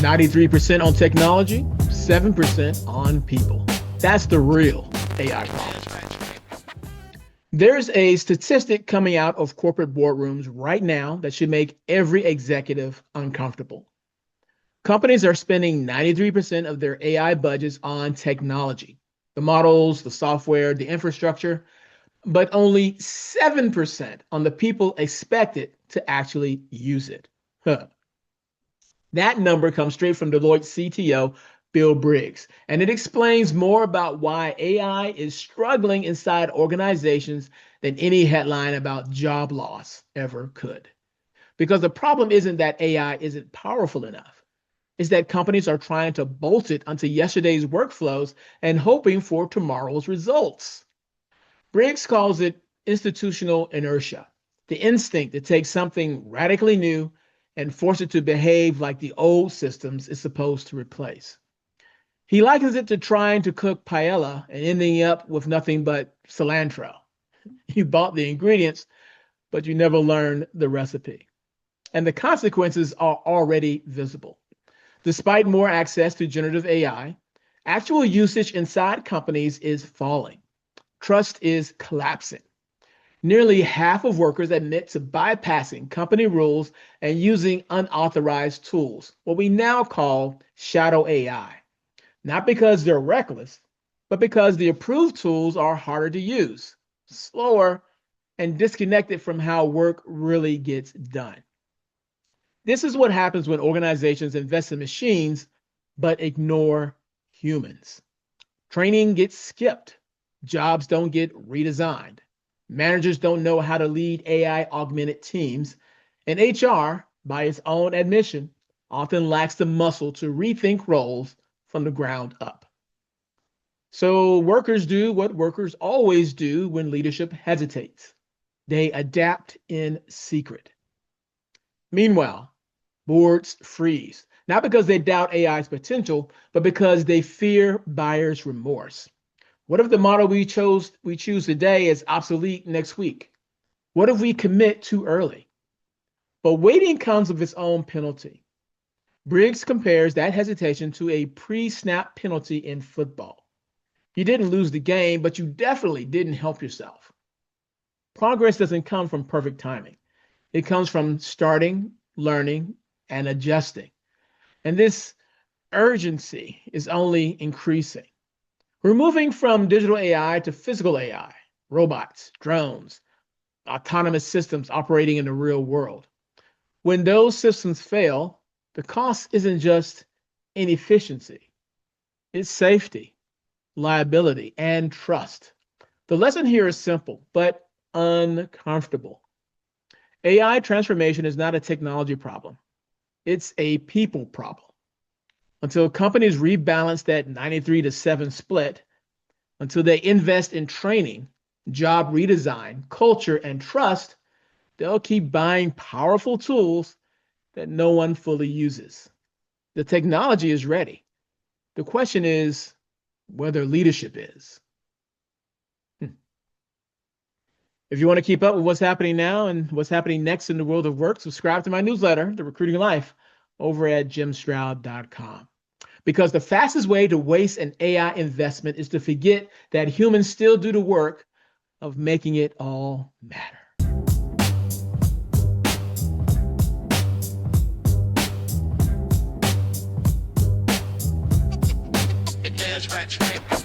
93% on technology, 7% on people. That's the real AI problem. There's a statistic coming out of corporate boardrooms right now that should make every executive uncomfortable. Companies are spending 93% of their AI budgets on technology, the models, the software, the infrastructure, but only 7% on the people expected to actually use it. Huh. That number comes straight from Deloitte CTO Bill Briggs, and it explains more about why AI is struggling inside organizations than any headline about job loss ever could. Because the problem isn't that AI isn't powerful enough, it's that companies are trying to bolt it onto yesterday's workflows and hoping for tomorrow's results. Briggs calls it institutional inertia, the instinct to take something radically new and force it to behave like the old systems it's supposed to replace. He likens it to trying to cook paella and ending up with nothing but cilantro. You bought the ingredients, but you never learned the recipe. And the consequences are already visible. Despite more access to generative AI, actual usage inside companies is falling. Trust is collapsing. Nearly half of workers admit to bypassing company rules and using unauthorized tools, what we now call shadow AI. Not because they're reckless, but because the approved tools are harder to use, slower, and disconnected from how work really gets done. This is what happens when organizations invest in machines but ignore humans. Training gets skipped. Jobs don't get redesigned. Managers don't know how to lead AI augmented teams. And HR, by its own admission, often lacks the muscle to rethink roles from the ground up. So workers do what workers always do when leadership hesitates. They adapt in secret. Meanwhile, boards freeze, not because they doubt AI's potential, but because they fear buyer's remorse. What if the model we choose today is obsolete next week? What if we commit too early? But waiting comes with its own penalty. Briggs compares that hesitation to a pre-snap penalty in football. You didn't lose the game, but you definitely didn't help yourself. Progress doesn't come from perfect timing. It comes from starting, learning, and adjusting. And this urgency is only increasing. We're moving from digital AI to physical AI, robots, drones, autonomous systems operating in the real world. When those systems fail, the cost isn't just inefficiency, it's safety, liability, and trust. The lesson here is simple, but uncomfortable. AI transformation is not a technology problem, it's a people problem. Until companies rebalance that 93 to 7 split, until they invest in training, job redesign, culture, and trust, they'll keep buying powerful tools that no one fully uses. The technology is ready. The question is whether leadership is. If you want to keep up with what's happening now and what's happening next in the world of work, subscribe to my newsletter, The Recruiting Life, over at jimstroud.com. Because the fastest way to waste an AI investment is to forget that humans still do the work of making it all matter. It is right.